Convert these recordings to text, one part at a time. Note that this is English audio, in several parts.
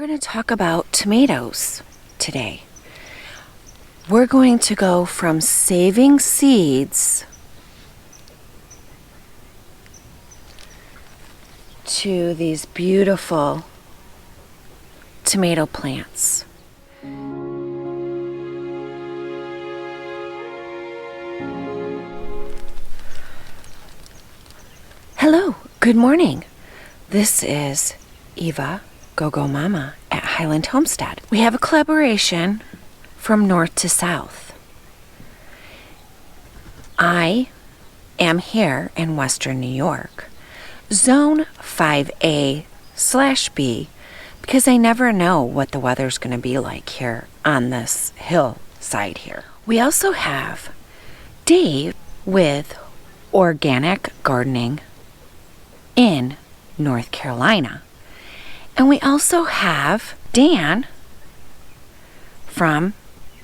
going to talk about tomatoes today. We're going to go from saving seeds to these beautiful tomato plants. Hello, good morning. This is Eva Go-Go Mama at Highland Homestead. We have a collaboration from north to south. I am here in Western New York, Zone 5A/B, because I never know what the weather's going to be like here on this hillside here. We also have Dave with Organic Gardening in North Carolina. And we also have Dan from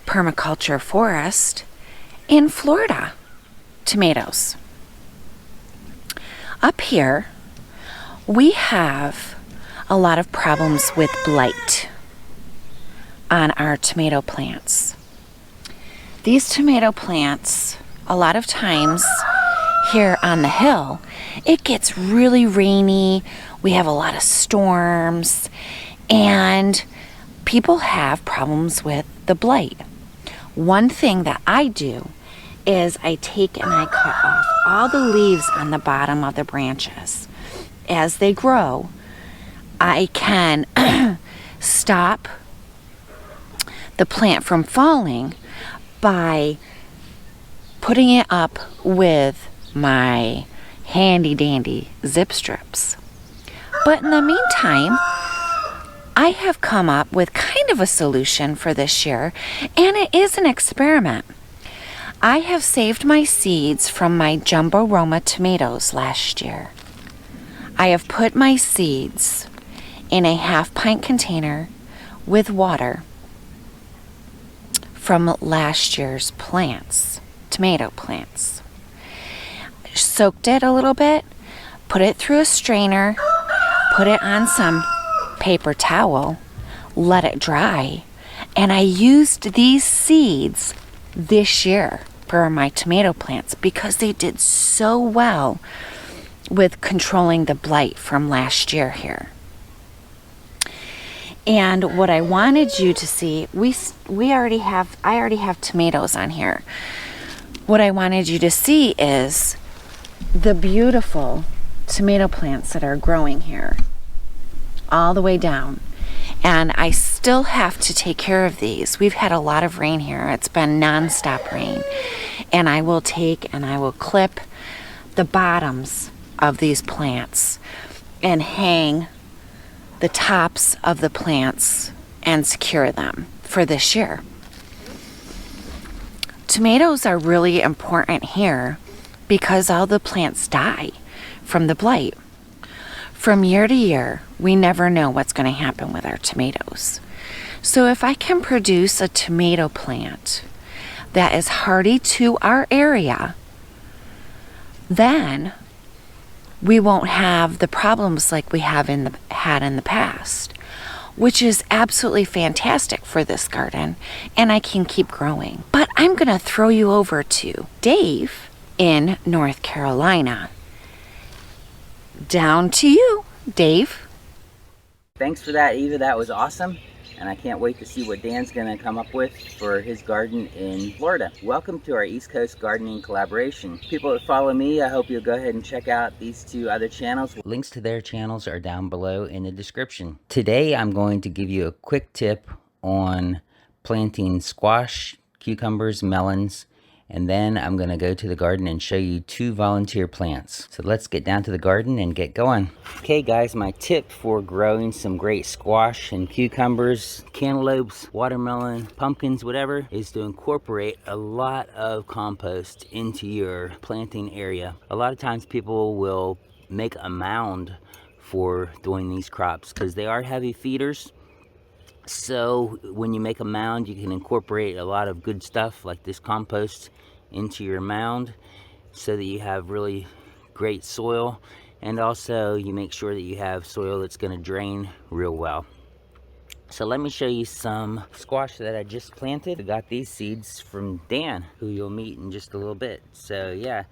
Permaculture Forest in Florida. Tomatoes. Up here, we have a lot of problems with blight on our tomato plants. These tomato plants, a lot of times here on the hill, it gets really rainy. We have a lot of storms, and people have problems with the blight. One thing that I do is I take and I cut off all the leaves on the bottom of the branches. As they grow, I can stop the plant from falling by putting it up with my handy dandy zip strips. But in the meantime, I have come up with kind of a solution for this year, and it is an experiment. I have saved my seeds from my Jumbo Roma tomatoes last year. I have put my seeds in a half-pint container with water from last year's plants, tomato plants. Soaked it a little bit, put it through a strainer, put it on some paper towel, let it dry, and I used these seeds this year for my tomato plants because they did so well with controlling the blight from last year here. And what I wanted you to see, I already have tomatoes on here. What I wanted you to see is the beautiful tomato plants that are growing here all the way down. And I still have to take care of these. We've had a lot of rain here. It's been non-stop rain. And I will take and I will clip the bottoms of these plants and hang the tops of the plants and secure them for this year. Tomatoes are really important here because all the plants die from the blight. From year to year, we never know what's going to happen with our tomatoes. So if I can produce a tomato plant that is hardy to our area, then we won't have the problems like we have had in the past, which is absolutely fantastic for this garden, and I can keep growing. But I'm going to throw you over to Dave in North Carolina. Down to you, Dave. Thanks for that, Eva. That was awesome. And I can't wait to see what Dan's going to come up with for his garden in Florida. Welcome to our East Coast gardening collaboration. People that follow me, I hope you'll go ahead and check out these two other channels. Links to their channels are down below in the description. Today, I'm going to give you a quick tip on planting squash, cucumbers, melons, and then I'm going to go to the garden and show you 2 volunteer plants. So let's get down to the garden and get going. Okay guys, my tip for growing some great squash and cucumbers, cantaloupes, watermelon, pumpkins, whatever, is to incorporate a lot of compost into your planting area. A lot of times people will make a mound for doing these crops because they are heavy feeders. So when you make a mound, you can incorporate a lot of good stuff like this compost into your mound so that you have really great soil, and also you make sure that you have soil that's going to drain real well. So let me show you some squash that I just planted. I got these seeds from Dan, who you'll meet in just a little bit. So yeah,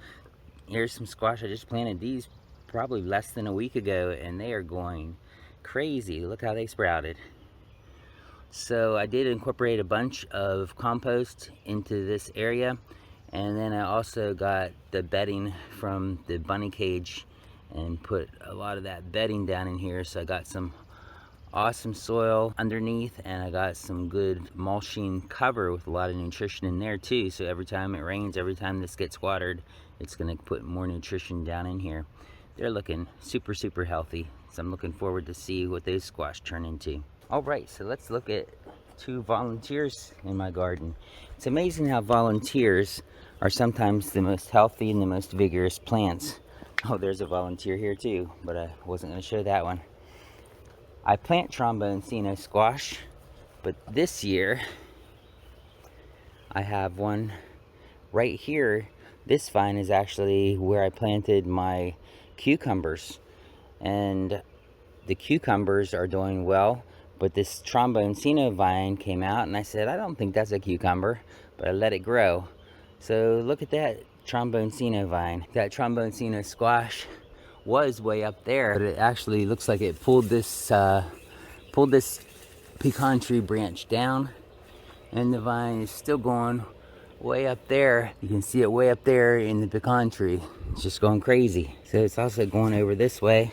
here's some squash I just planted. These probably less than a week ago, and they are going crazy. Look how they sprouted. So I did incorporate a bunch of compost into this area, and then I also got the bedding from the bunny cage and put a lot of that bedding down in here. So I got some awesome soil underneath, and I got some good mulching cover with a lot of nutrition in there too. So every time it rains, every time this gets watered, it's gonna put more nutrition down in here. They're looking super, super healthy. So I'm looking forward to see what those squash turn into. All right, so let's look at 2 volunteers in my garden. It's amazing how volunteers are sometimes the most healthy and the most vigorous plants. Oh, there's a volunteer here too, but I wasn't gonna show that one. I plant tromboncino squash, but this year I have one right here. This vine is actually where I planted my cucumbers, and the cucumbers are doing well, but this tromboncino vine came out, and I said, I don't think that's a cucumber, but I let it grow. So look at that tromboncino vine. That tromboncino squash was way up there, but it actually looks like it pulled this pecan tree branch down, and the vine is still going way up there. You can see it way up there in the pecan tree. It's just going crazy. So it's also going over this way,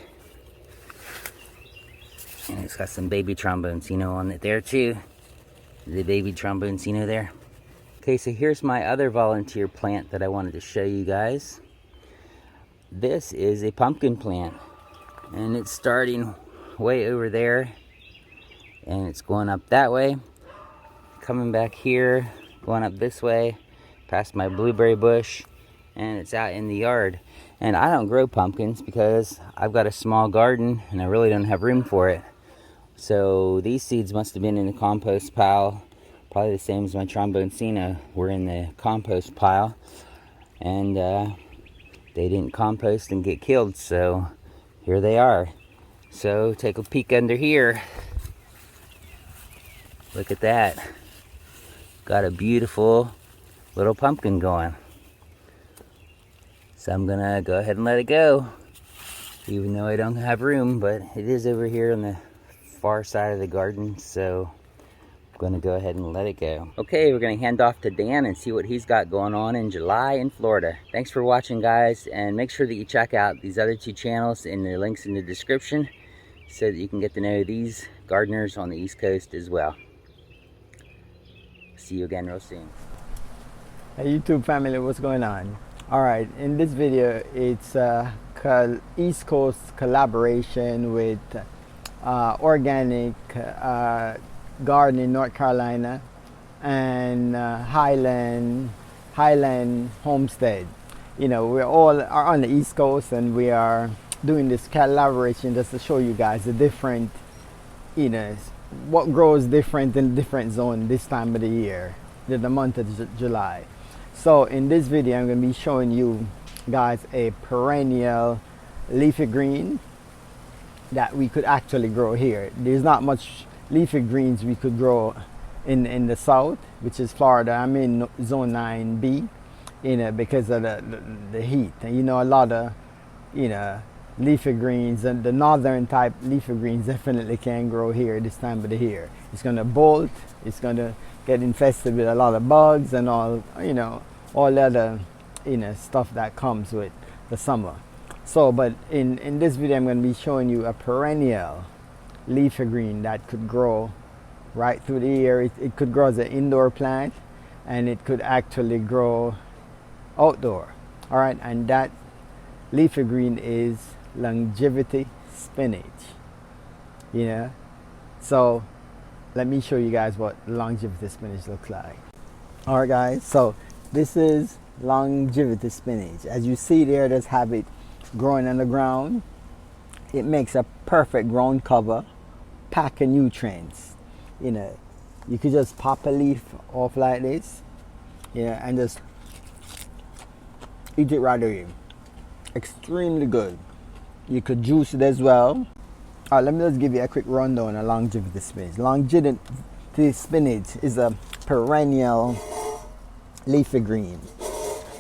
and it's got some baby tromboncino on it there too. The baby tromboncino there. Okay, so here's my other volunteer plant that I wanted to show you guys. This is a pumpkin plant, and it's starting way over there, and it's going up that way, coming back here, going up this way, past my blueberry bush, and it's out in the yard. And I don't grow pumpkins because I've got a small garden and I really don't have room for it. So these seeds must have been in the compost pile, probably the same as my tromboncino were in the compost pile, and they didn't compost and get killed, so here they are. So take a peek under here. Look at that. Got a beautiful little pumpkin going. So I'm gonna go ahead and let it go, even though I don't have room, but it is over here on the far side of the garden, so I'm gonna go ahead and let it go. Okay, we're gonna hand off to Dan and see what he's got going on in July in Florida. Thanks for watching, guys, and make sure that you check out these other 2 channels in the links in the description so that you can get to know these gardeners on the East Coast as well. See you again real soon. Hey YouTube family, what's going on? Alright, in this video it's East Coast collaboration with Organic Garden in North Carolina and Highland Homestead. You know, we all are on the East Coast, and we are doing this collaboration just to show you guys the different, you know, what grows different in different zone this time of the year, the month of July. So in this video I'm going to be showing you guys a perennial leafy green that we could actually grow here. There's not much leafy greens we could grow in the south, which is Florida. I'm in zone 9B, you know, because of the heat. And you know, a lot of, you know, leafy greens, and the northern type leafy greens definitely can grow here this time of the year. It's going to bolt, it's going to get infested with a lot of bugs and all, you know, all other, you know, stuff that comes with the summer. So, but in this video I'm going to be showing you a perennial leafy green that could grow right through the year. It could grow as an indoor plant, and it could actually grow outdoor. All right, and that leafy green is longevity spinach. You know, so let me show you guys what longevity spinach looks like. All right guys, so this is longevity spinach. As you see there, just have it growing on the ground. It makes a perfect ground cover, pack of nutrients. You know, you could just pop a leaf off like this, yeah, and just eat it right away. Extremely good. You could juice it as well. Let me just give you a quick rundown on longevity spinach. Longevity spinach is a perennial leafy green.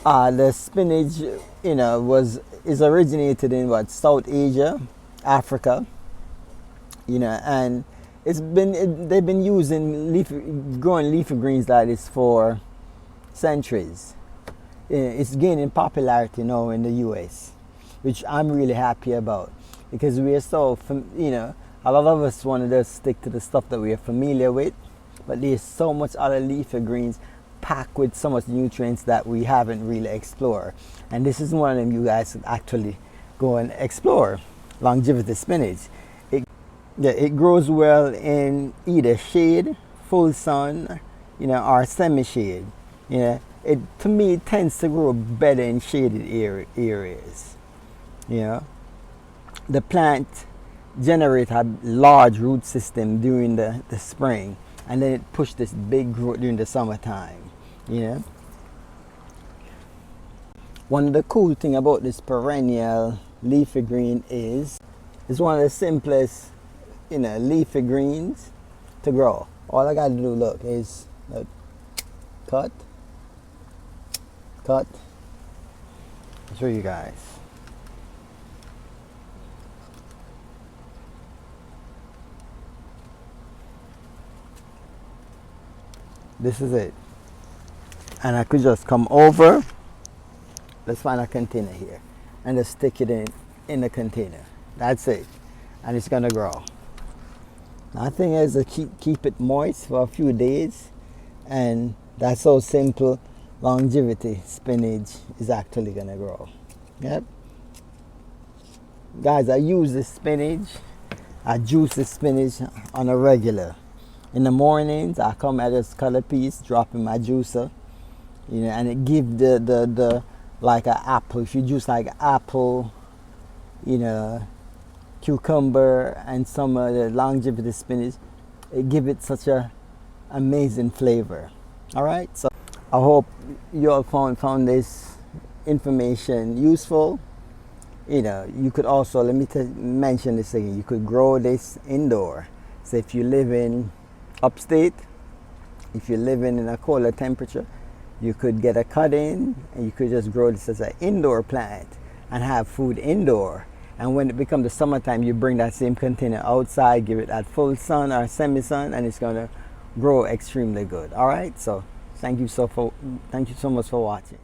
The spinach, is originated in South Asia, Africa, and they've been using growing leafy greens like this for centuries. It's gaining popularity now in the US, which I'm really happy about, because we are a lot of us want to just stick to the stuff that we are familiar with, but there's so much other leafy greens packed with so much nutrients that we haven't really explored, and this is one of them you guys should actually go and explore. Longevity spinach. It grows well in either shade, full sun, or semi-shade. To me, it tends to grow better in shaded areas. The plant generates a large root system during the spring, and then it pushes this big growth during the summertime. One of the cool thing about this perennial leafy green is it's one of the simplest leafy greens to grow. All I got to do, look, is cut. I'll show you guys. This is it. And I could just come over. Let's find a container here and just stick it in the container. That's it. And it's gonna grow. The thing is to keep it moist for a few days, and that's how simple longevity spinach is actually gonna grow. Yep. Guys, I use this spinach. I juice the spinach on a regular. In the mornings, I come at this cut a piece, drop in my juicer, and it gives the like an apple. If you juice like apple, cucumber, and some of the longevity spinach, it gives it such a amazing flavor. All right, so I hope you all found this information useful. You could also, let me mention this again, you could grow this indoor. So if you live in upstate, if you're living in a colder temperature, you could get a cut-in and you could just grow this as an indoor plant and have food indoor. And when it becomes the summertime, you bring that same container outside, give it that full sun or semi-sun, and it's going to grow extremely good. All right, so thank you so much for watching.